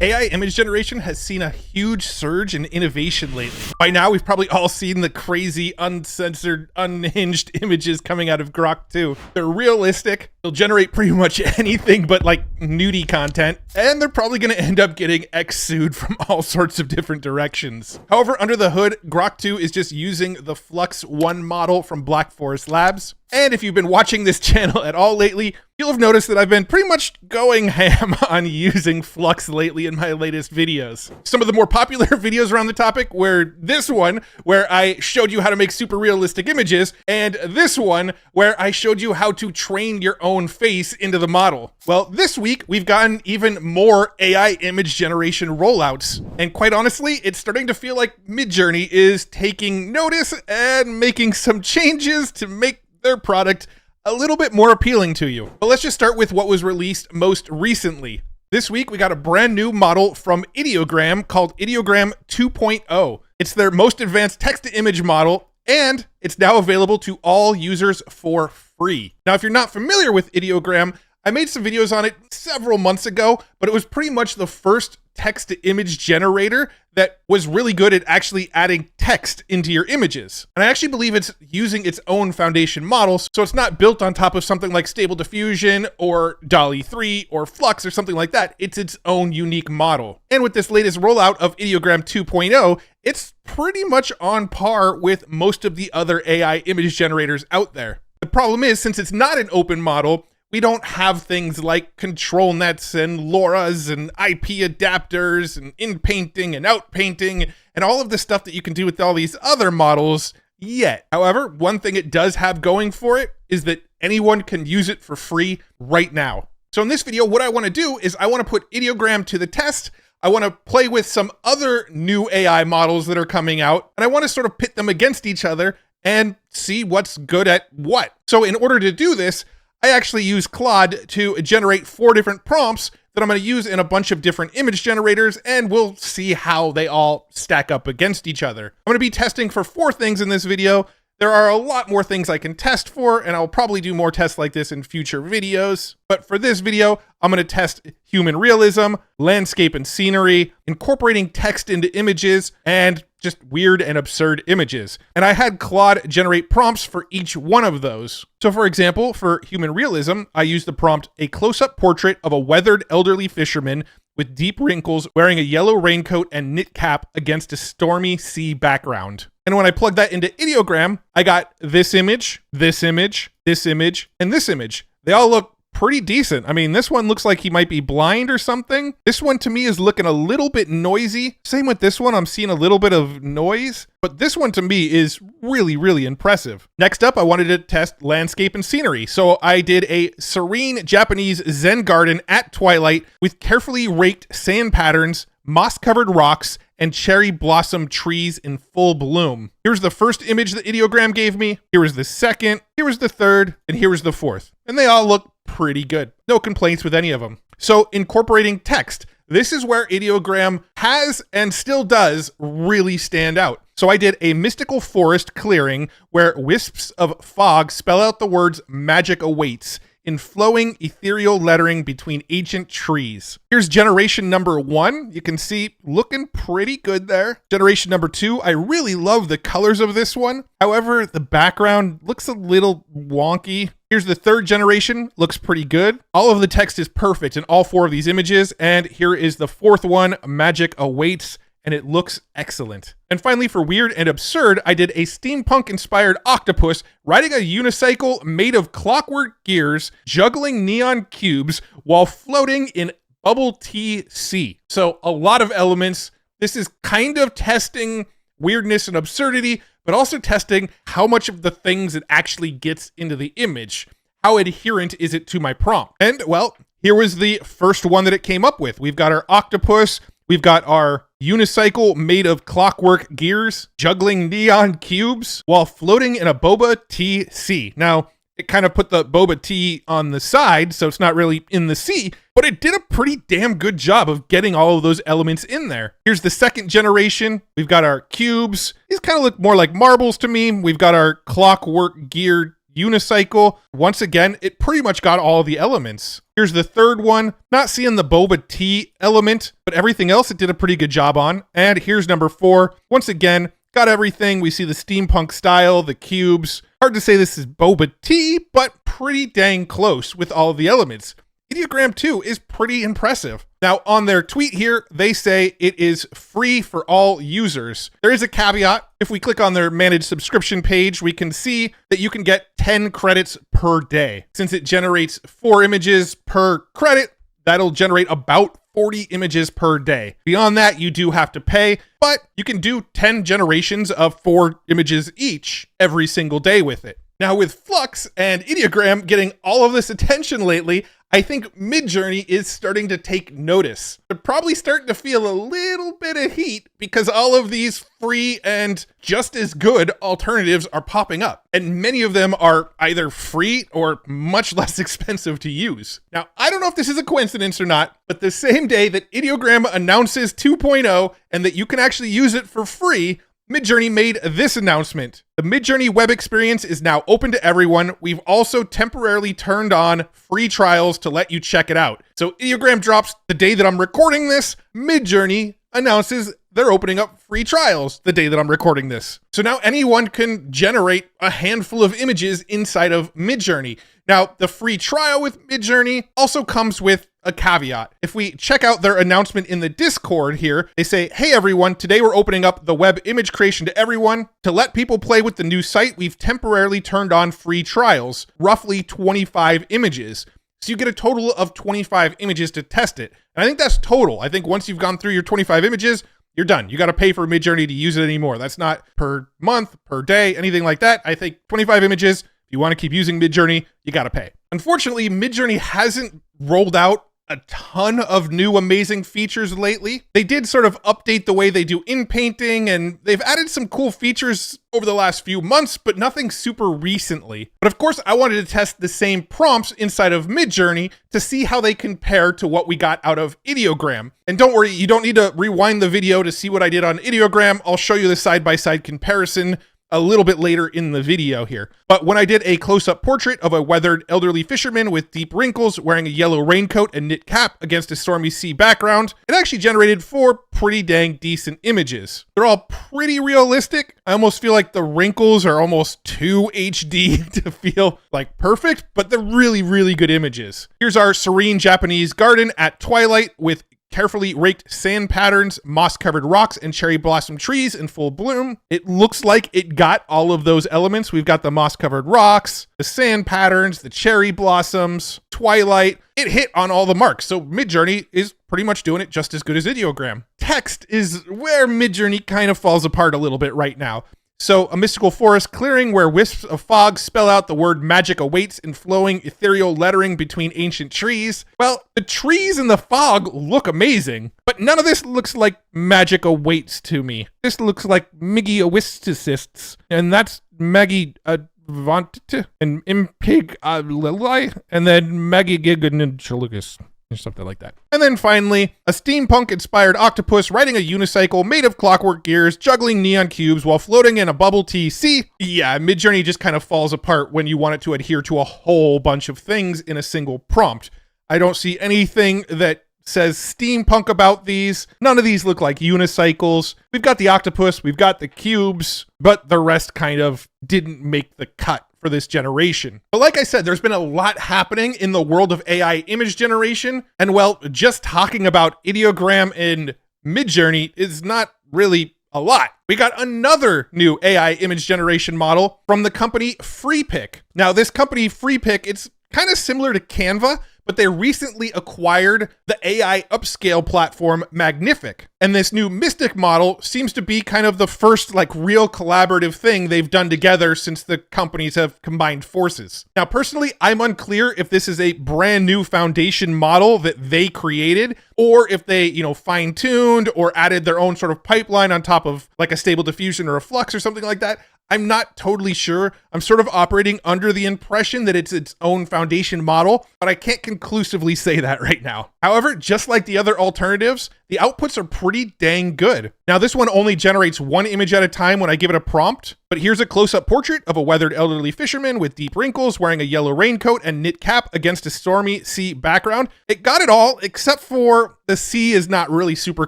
AI image generation has seen a huge surge in innovation lately. By now, we've probably all seen the crazy, uncensored, unhinged images coming out of Grok 2. They're realistic, they'll generate pretty much anything but like nudie content, and they're probably gonna end up getting X-sued from all sorts of different directions. However, under the hood, Grok 2 is just using the Flux 1 model from Black Forest Labs. And if you've been watching this channel at all lately, you'll have noticed that I've been pretty much going ham on using Flux lately in my latest videos. Some of the more popular videos around the topic were this one, where I showed you how to make super realistic images, and this one, where I showed you how to train your own face into the model. Well, this week, we've gotten even more AI image generation rollouts. And quite honestly, it's starting to feel like Midjourney is taking notice and making some changes to make their product a little bit more appealing to you. But let's just start with what was released most recently. This week, we got a brand new model from Ideogram called Ideogram 2.0. It's their most advanced text-to-image model, and it's now available to all users for free. Now, if you're not familiar with Ideogram, I made some videos on it several months ago, but it was pretty much the first text-to-image generator that was really good at actually adding text into your images. And I actually believe it's using its own foundation model, so it's not built on top of something like Stable Diffusion or DALL-E 3 or Flux or something like that. It's its own unique model. And with this latest rollout of Ideogram 2.0, it's pretty much on par with most of the other AI image generators out there. The problem is, since it's not an open model, we don't have things like control nets and LoRa's and IP adapters and in-painting and out-painting and all of the stuff that you can do with all these other models yet. However, one thing it does have going for it is that anyone can use it for free right now. So in this video, what I want to do is I want to put Ideogram to the test. I want to play with some other new AI models that are coming out, and I want to sort of pit them against each other and see what's good at what. So in order to do this, I actually use Claude to generate 4 different prompts that I'm going to use in a bunch of different image generators, and we'll see how they all stack up against each other. I'm going to be testing for 4 things in this video. There are a lot more things I can test for, and I'll probably do more tests like this in future videos. But for this video, I'm going to test human realism, landscape and scenery, incorporating text into images, and just weird and absurd images. And I had Claude generate prompts for each one of those. So for example, for human realism, I used the prompt, a close-up portrait of a weathered elderly fisherman with deep wrinkles wearing a yellow raincoat and knit cap against a stormy sea background. And when I plugged that into Ideogram, I got this image, this image, this image, and this image. They all look pretty decent. I mean, this one looks like he might be blind or something. This one to me is looking a little bit noisy. Same with this one, I'm seeing a little bit of noise, but this one to me is really, really impressive. Next up, I wanted to test landscape and scenery. So I did a serene Japanese Zen garden at twilight with carefully raked sand patterns, moss-covered rocks, and cherry blossom trees in full bloom. Here's the first image that Ideogram gave me. Here was the second, here was the third, and here was the fourth. And they all look pretty good. No complaints with any of them. So incorporating text, this is where Ideogram has and still does really stand out. So I did a mystical forest clearing where wisps of fog spell out the words magic awaits in flowing ethereal lettering between ancient trees. Here's generation number 1. You can see looking pretty good there. Generation number 2, I really love the colors of this one. However, the background looks a little wonky. Here's the third generation, looks pretty good. All of the text is perfect in all 4 of these images. And here is the 4th one, magic awaits, and it looks excellent. And finally, for weird and absurd, I did a steampunk-inspired octopus riding a unicycle made of clockwork gears, juggling neon cubes while floating in bubble tea sea. So a lot of elements. This is kind of testing weirdness and absurdity, but also testing how much of the things it actually gets into the image. How adherent is it to my prompt? And well, here was the first one that it came up with. We've got our octopus. We've got our unicycle made of clockwork gears, juggling neon cubes while floating in a boba tea sea. Now, it kind of put the boba tea on the side, so it's not really in the sea, but it did a pretty damn good job of getting all of those elements in there. Here's the second generation. We've got our cubes. These kind of look more like marbles to me. We've got our clockwork geared unicycle. Once again, it pretty much got all the elements. Here's the third one. Not seeing the boba tea element, but everything else it did a pretty good job on. And here's number 4. Once again, got everything. We see the steampunk style, the cubes. Hard to say this is boba tea, but pretty dang close with all of the elements. Ideogram 2 is pretty impressive. Now, on their tweet here, they say it is free for all users. There is a caveat. If we click on their managed subscription page, we can see that you can get 10 credits per day. Since it generates 4 images per credit, that'll generate about 40 images per day. Beyond that, you do have to pay, but you can do 10 generations of 4 images each every single day with it. Now, with Flux and Ideogram getting all of this attention lately, I think Midjourney is starting to take notice. They're probably starting to feel a little bit of heat because all of these free and just as good alternatives are popping up. And many of them are either free or much less expensive to use. Now, I don't know if this is a coincidence or not, but the same day that Ideogram announces 2.0 and that you can actually use it for free, Midjourney made this announcement. The Midjourney web experience is now open to everyone. We've also temporarily turned on free trials to let you check it out. So Ideogram drops the day that I'm recording this. Midjourney announces they're opening up free trials the day that I'm recording this. So now anyone can generate a handful of images inside of Midjourney. Now, the free trial with Midjourney also comes with a caveat. If we check out their announcement in the Discord here, they say, hey everyone, today we're opening up the web image creation to everyone. To let people play with the new site, we've temporarily turned on free trials, roughly 25 images. So you get a total of 25 images to test it. And I think that's total. I think once you've gone through your 25 images, you're done. You got to pay for Midjourney to use it anymore. That's not per month, per day, anything like that. I think 25 images, if you want to keep using Midjourney, you got to pay. Unfortunately, Midjourney hasn't rolled out a ton of new amazing features lately. They did sort of update the way they do in-painting, and they've added some cool features over the last few months, but nothing super recently. But of course, I wanted to test the same prompts inside of Midjourney to see how they compare to what we got out of Ideogram. And don't worry, you don't need to rewind the video to see what I did on Ideogram. I'll show you the side-by-side comparison a little bit later in the video here. But when I did a close-up portrait of a weathered elderly fisherman with deep wrinkles wearing a yellow raincoat and knit cap against a stormy sea background, it actually generated 4 pretty dang decent images. They're all pretty realistic. I almost feel like the wrinkles are almost too HD to feel like perfect, but they're really, really good images. Here's our serene Japanese garden at twilight with carefully raked sand patterns, moss-covered rocks, and cherry blossom trees in full bloom. It looks like it got all of those elements. We've got the moss-covered rocks, the sand patterns, the cherry blossoms, twilight. It hit on all the marks. So Midjourney is pretty much doing it just as good as Ideogram. Text is where Midjourney kind of falls apart a little bit right now. So a mystical forest clearing where wisps of fog spell out the word magic awaits in flowing ethereal lettering between ancient trees. Well, the trees and the fog look amazing, but none of this looks like magic awaits to me. This looks like Miggy Awisticists, and that's Maggie Advant and Impig Lili, and then Maggie Giganinchalugus. Something like that. And then finally, a steampunk-inspired octopus riding a unicycle made of clockwork gears, juggling neon cubes while floating in a bubble tea sea. Yeah, Midjourney just kind of falls apart when you want it to adhere to a whole bunch of things in a single prompt. I don't see anything that says steampunk about these. None of these look like unicycles. We've got the octopus, we've got the cubes, but the rest kind of didn't make the cut for this generation. But like I said, there's been a lot happening in the world of AI image generation. And well, just talking about Ideogram and Midjourney is not really a lot. We got another new AI image generation model from the company Freepik. Now, this company Freepik, it's kind of similar to Canva, but they recently acquired the AI upscale platform Magnific. And this new Mystic model seems to be kind of the first like real collaborative thing they've done together since the companies have combined forces. Now, personally, I'm unclear if this is a brand new foundation model that they created, or if they, fine-tuned or added their own sort of pipeline on top of like a Stable Diffusion or a Flux or something like that. I'm not totally sure. I'm sort of operating under the impression that it's its own foundation model, but I can't conclusively say that right now. However, just like the other alternatives, the outputs are pretty dang good. Now, this one only generates 1 image at a time when I give it a prompt, But here's a close-up portrait of a weathered elderly fisherman with deep wrinkles wearing a yellow raincoat and knit cap against a stormy sea background. It got it all, except for the sea is not really super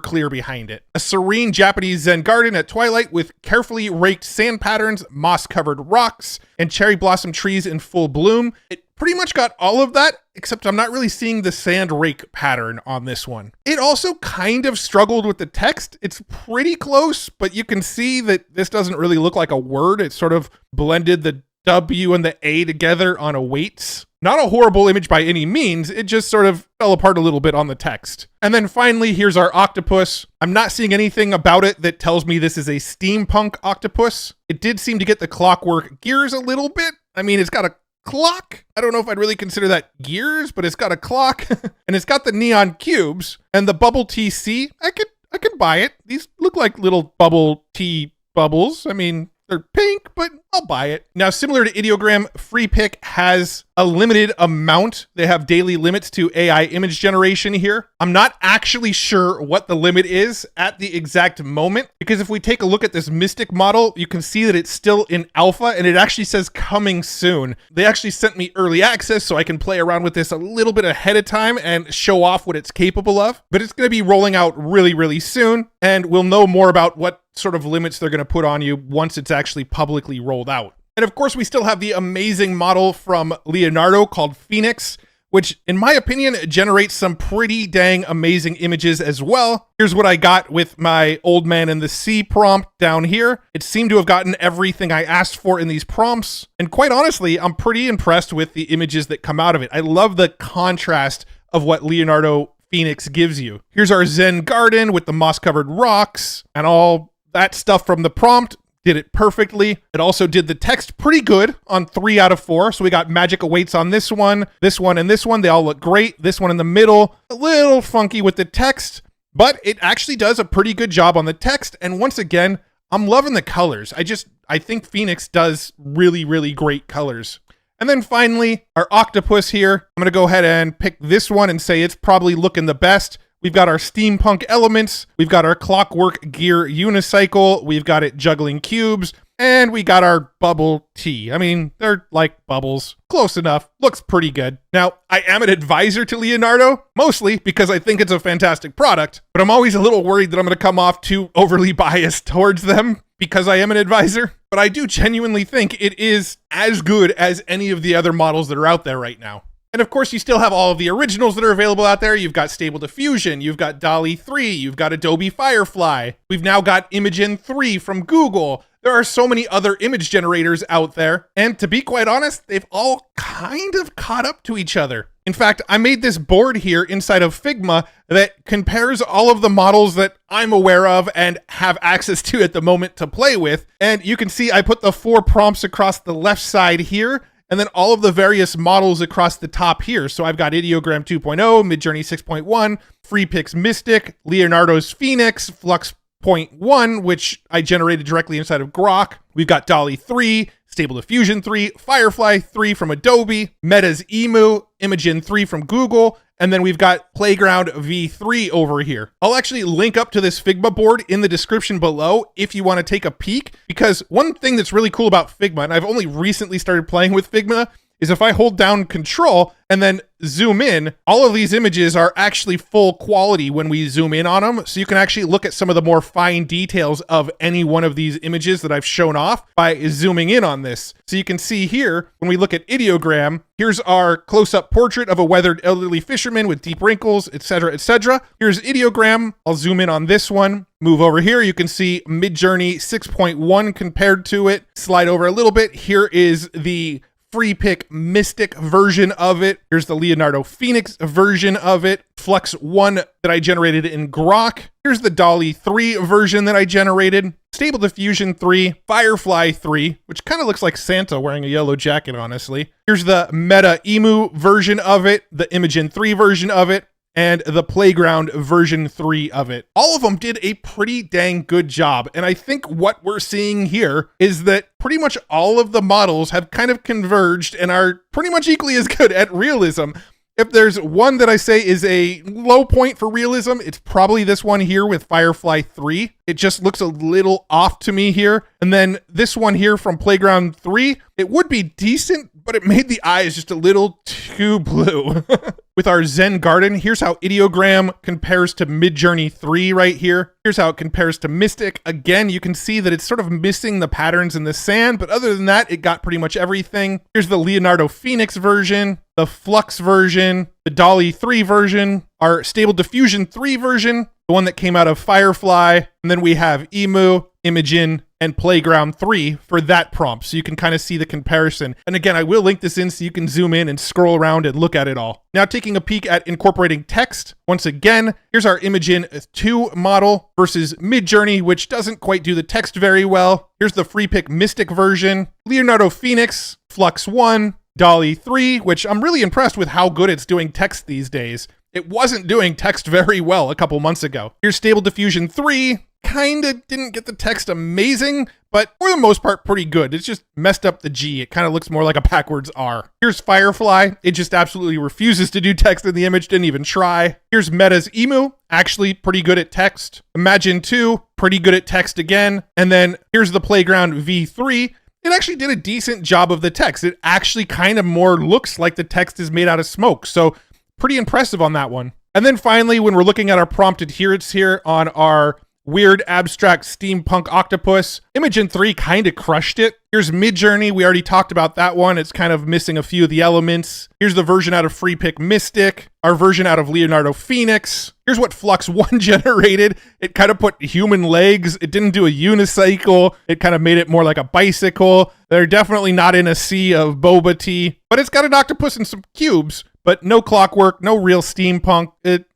clear behind it. A serene Japanese Zen garden at twilight with carefully raked sand patterns, moss-covered rocks, and cherry blossom trees in full bloom. It pretty much got all of that, except I'm not really seeing the sand rake pattern on this one. It also kind of struggled with the text. It's pretty close, but you can see that this doesn't really look like a word. It sort of blended the W and the A together on a weights. Not a horrible image by any means, it just sort of fell apart a little bit on the text. And then finally, here's our octopus. I'm not seeing anything about it that tells me this is a steampunk octopus. It did seem to get the clockwork gears a little bit. I mean, it's got a clock. I don't know if I'd really consider that gears, but it's got a clock and it's got the neon cubes and the bubble TC. I could buy it. These look like little bubble tea bubbles. I mean, they're pink, but I'll buy it. Now, similar to Ideogram, Freepik has a limited amount. They have daily limits to AI image generation here. I'm not actually sure what the limit is at the exact moment, because if we take a look at this Mystic model, you can see that it's still in alpha and it actually says coming soon. They actually sent me early access so I can play around with this a little bit ahead of time and show off what it's capable of, but it's going to be rolling out really, really soon. And we'll know more about what sort of limits they're going to put on you once it's actually publicly rolled out. And of course, we still have the amazing model from Leonardo called Phoenix, which in my opinion generates some pretty dang amazing images as well. Here's what I got with my old man in the sea prompt down here. It seemed to have gotten everything I asked for in these prompts. And quite honestly, I'm pretty impressed with the images that come out of it. I love the contrast of what Leonardo Phoenix gives you. Here's our Zen garden with the moss-covered rocks and all that stuff from the prompt. Did it perfectly. It also did the text pretty good on 3 out of 4. So we got magic awaits on this one, and this one. They all look great. This one in the middle, a little funky with the text, but it actually does a pretty good job on the text. And once again, I'm loving the colors. I think Phoenix does really, really great colors. And then finally, our octopus here. I'm going to go ahead and pick this one and say it's probably looking the best. We've got our steampunk elements, we've got our clockwork gear unicycle, we've got it juggling cubes, and we got our bubble tea. I mean, they're like bubbles. Close enough. Looks pretty good. Now, I am an advisor to Leonardo, mostly because I think it's a fantastic product, but I'm always a little worried that I'm going to come off too overly biased towards them because I am an advisor. But I do genuinely think it is as good as any of the other models that are out there right now. And of course, you still have all of the originals that are available out there. You've got Stable Diffusion, you've got DALL-E 3, you've got Adobe Firefly. We've now got Imagen 3 from Google. There are so many other image generators out there. And to be quite honest, they've all kind of caught up to each other. In fact, I made this board here inside of Figma that compares all of the models that I'm aware of and have access to at the moment to play with. And you can see I put the 4 prompts across the left side here, and then all of the various models across the top here. So I've got Ideogram 2.0, Midjourney 6.1, Freepik Mystic, Leonardo's Phoenix, Flux.1, which I generated directly inside of Grok. We've got DALL-E 3, Stable Diffusion 3, Firefly 3 from Adobe, Meta's Emu, Imagen 3 from Google, and then we've got Playground V3 over here. I'll actually link up to this Figma board in the description below if you want to take a peek, because one thing that's really cool about Figma, and I've only recently started playing with Figma, is if I hold down Control and then zoom in, all of these images are actually full quality when we zoom in on them. So you can actually look at some of the more fine details of any one of these images that I've shown off by zooming in on this. So you can see here, when we look at Ideogram, here's our close-up portrait of a weathered elderly fisherman with deep wrinkles, etc., etc. Here's Ideogram. I'll zoom in on this one. Move over here. You can see Midjourney 6.1 compared to it. Slide over a little bit. Here is the Freepik Mystic version of it. Here's the Leonardo Phoenix version of it. Flux 1 that I generated in Grok. Here's the DALL-E 3 version that I generated. Stable Diffusion 3, Firefly 3, which kind of looks like Santa wearing a yellow jacket, honestly. Here's the Meta Emu version of it, the Imagen 3 version of it, and the Playground version 3 of it. All of them did a pretty dang good job. And I think what we're seeing here is that pretty much all of the models have kind of converged and are pretty much equally as good at realism. If there's one that I say is a low point for realism, it's probably this one here with Firefly 3. It just looks a little off to me here. And then this one here from Playground 3, it would be decent, but it made the eyes just a little too blue. With our Zen Garden, here's how Ideogram compares to Midjourney 3 right here. Here's how it compares to Mystic. Again, you can see that it's sort of missing the patterns in the sand, but other than that, it got pretty much everything. Here's the Leonardo Phoenix version, the Flux version, the DALL-E 3 version, our Stable Diffusion 3 version, the one that came out of Firefly, and then we have Emu, Imogen, and Playground 3 for that prompt, so you can kind of see the comparison. And again, I will link this in so you can zoom in and scroll around and look at it all. Now taking a peek at incorporating text, once again, here's our Imogen 2 model versus Midjourney, which doesn't quite do the text very well. Here's the Freepik Mystic version, Leonardo Phoenix, Flux 1, DALL-E 3, which I'm really impressed with how good it's doing text these days. It wasn't doing text very well a couple months ago. Here's Stable Diffusion 3, kinda didn't get the text amazing, but for the most part, pretty good. It's just messed up the G. It kind of looks more like a backwards R. Here's Firefly. It just absolutely refuses to do text in the image, didn't even try. Here's Meta's Emu, actually pretty good at text. Imagine 2, pretty good at text again. And then here's the Playground V3. It actually did a decent job of the text. It actually kind of more looks like the text is made out of smoke. So pretty impressive on that one. And then finally, when we're looking at our prompt adherence here on our weird abstract steampunk octopus, Imogen 3 kind of crushed it. Here's Midjourney. We already talked about that one. It's kind of missing a few of the elements. Here's the version out of Freepik Mystic, our version out of Leonardo Phoenix. Here's what Flux 1 generated. It kind of put human legs. It didn't do a unicycle. It kind of made it more like a bicycle. They're definitely not in a sea of boba tea, but it's got an octopus and some cubes, but no clockwork, no real steampunk.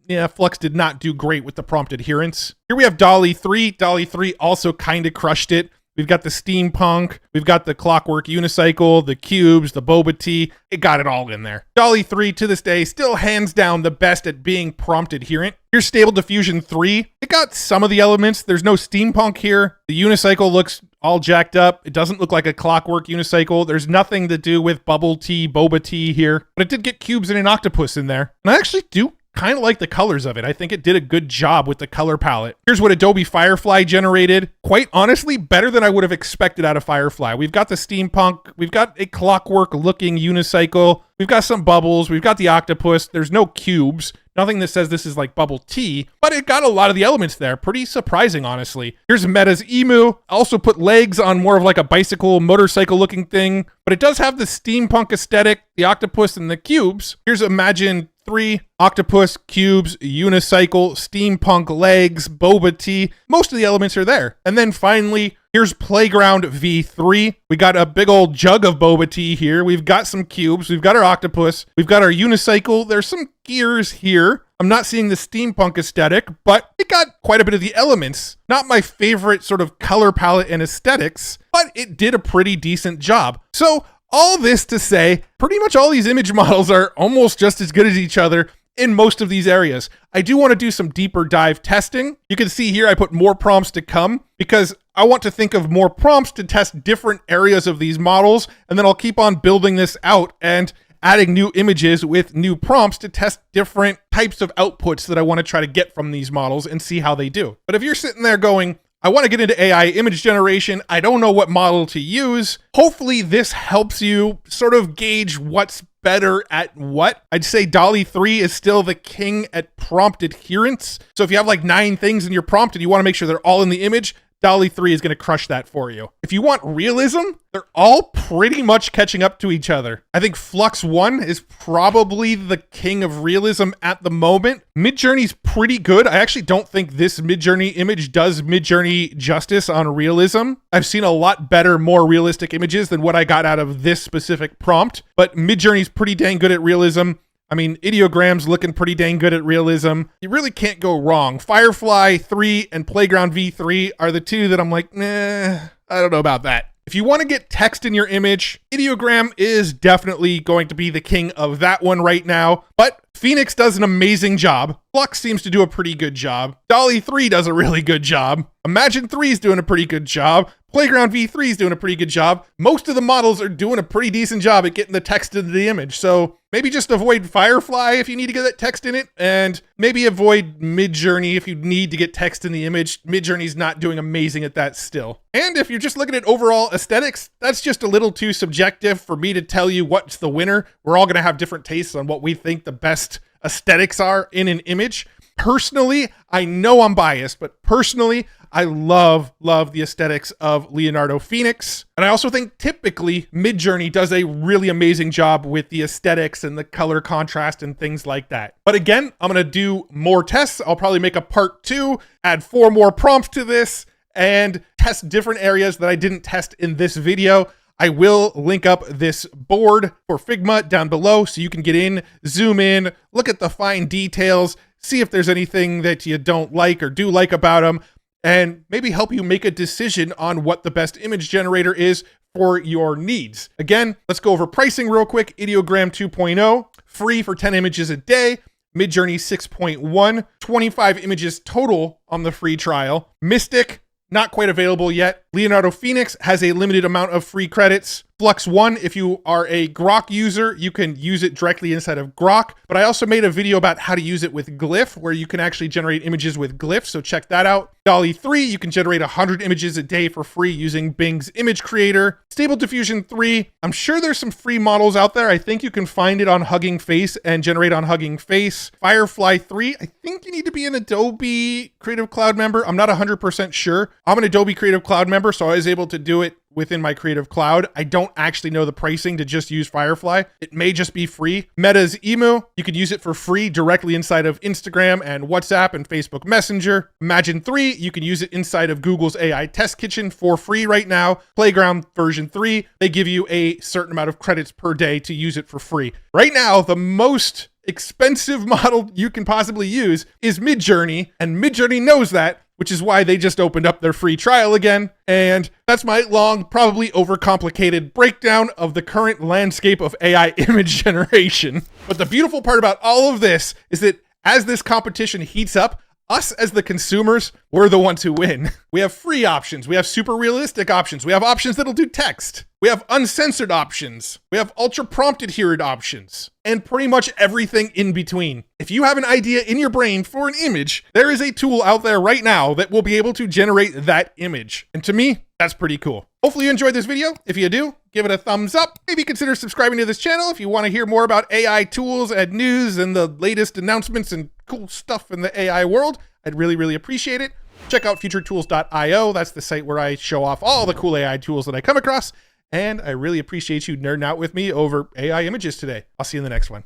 Yeah, Flux did not do great with the prompt adherence. Here we have DALL-E 3. DALL-E 3 also kind of crushed it. We've got the steampunk, we've got the clockwork unicycle, the cubes, the boba tea. It got it all in there. DALL-E 3 to this day, still hands down the best at being prompt adherent. Here's Stable Diffusion 3. It got some of the elements. There's no steampunk here. The unicycle looks all jacked up. It doesn't look like a clockwork unicycle. There's nothing to do with bubble tea, boba tea here, but it did get cubes and an octopus in there. And I actually do kind of like the colors of it. I think it did a good job with the color palette. Here's what Adobe Firefly generated. Quite honestly, better than I would have expected out of Firefly. We've got the steampunk, we've got a clockwork looking unicycle, we've got some bubbles, we've got the octopus, there's no cubes. Nothing that says this is like bubble tea, but it got a lot of the elements there. Pretty surprising, honestly. Here's Meta's Emu. Also put legs on more of like a bicycle, motorcycle looking thing, but it does have the steampunk aesthetic, the octopus and the cubes. Here's Imagine 3, octopus, cubes, unicycle, steampunk legs, boba tea. Most of the elements are there. And then finally, here's Playground V3. We got a big old jug of boba tea here. We've got some cubes. We've got our octopus. We've got our unicycle. There's some gears here. I'm not seeing the steampunk aesthetic, but it got quite a bit of the elements. Not my favorite sort of color palette and aesthetics, but it did a pretty decent job. So all this to say, pretty much all these image models are almost just as good as each other in most of these areas. I do want to do some deeper dive testing. You can see here I put more prompts to come because I want to think of more prompts to test different areas of these models, and then I'll keep on building this out and adding new images with new prompts to test different types of outputs that I want to try to get from these models and see how they do. But if you're sitting there going, I want to get into AI image generation, I don't know what model to use, hopefully this helps you sort of gauge what's better at what. I'd say DALL-E 3 is still the king at prompt adherence. So if you have like 9 things in your prompt and you want to make sure they're all in the image, DALL-E 3 is going to crush that for you. If you want realism, they're all pretty much catching up to each other. I think Flux 1 is probably the king of realism at the moment. Midjourney's pretty good. I actually don't think this Midjourney image does Midjourney justice on realism. I've seen a lot better, more realistic images than what I got out of this specific prompt, but Midjourney's pretty dang good at realism. I mean, Ideogram's looking pretty dang good at realism. You really can't go wrong. Firefly 3 and Playground V3 are the two that I'm like, nah, I don't know about that. If you want to get text in your image, Ideogram is definitely going to be the king of that one right now. But Phoenix does an amazing job. Flux seems to do a pretty good job. DALL-E 3 does a really good job. Imagine 3 is doing a pretty good job. Playground V3 is doing a pretty good job. Most of the models are doing a pretty decent job at getting the text into the image. So maybe just avoid Firefly if you need to get that text in it, and maybe avoid Midjourney if you need to get text in the image. Midjourney's not doing amazing at that still. And if you're just looking at overall aesthetics, that's just a little too subjective for me to tell you what's the winner. We're all gonna have different tastes on what we think the best aesthetics are in an image. Personally, I know I'm biased, but personally, I love the aesthetics of Leonardo Phoenix. And I also think typically Midjourney does a really amazing job with the aesthetics and the color contrast and things like that. But again, I'm gonna do more tests. I'll probably make a part 2, add 4 more prompts to this, and test different areas that I didn't test in this video. I will link up this board for Figma down below so you can get in, zoom in, look at the fine details, see if there's anything that you don't like or do like about them, and maybe help you make a decision on what the best image generator is for your needs. Again, let's go over pricing real quick. Ideogram 2.0, free for 10 images a day. Midjourney 6.1, 25 images total on the free trial. Mystic, not quite available yet. Leonardo Phoenix has a limited amount of free credits. Flux 1, if you are a Grok user, you can use it directly inside of Grok. But I also made a video about how to use it with Glyph, where you can actually generate images with Glyph, so check that out. DALL-E 3, you can generate 100 images a day for free using Bing's image creator. Stable Diffusion 3, I'm sure there's some free models out there. I think you can find it on Hugging Face and generate on Hugging Face. Firefly 3, I think you need to be an Adobe Creative Cloud member. I'm not 100% sure. I'm an Adobe Creative Cloud member, so I was able to do it within my Creative Cloud. I don't actually know the pricing to just use Firefly. It may just be free. Meta's Emu, you can use it for free directly inside of Instagram and WhatsApp and Facebook Messenger. Imagine 3, you can use it inside of Google's AI Test Kitchen for free right now. Playground version 3, they give you a certain amount of credits per day to use it for free. Right now, the most expensive model you can possibly use is Midjourney, and Midjourney knows that, which is why they just opened up their free trial again. And that's my long, probably overcomplicated breakdown of the current landscape of AI image generation. But the beautiful part about all of this is that as this competition heats up, us as the consumers, we're the ones who win. We have free options. We have super realistic options. We have options that'll do text. We have uncensored options. We have ultra prompt adherent options, and pretty much everything in between. If you have an idea in your brain for an image, there is a tool out there right now that will be able to generate that image. And to me, that's pretty cool. Hopefully you enjoyed this video. If you do, give it a thumbs up. Maybe consider subscribing to this channel if you want to hear more about AI tools and news and the latest announcements and cool stuff in the AI world. I'd really appreciate it. Check out futuretools.io. That's the site where I show off all the cool AI tools that I come across. And I really appreciate you nerding out with me over AI images today. I'll see you in the next one.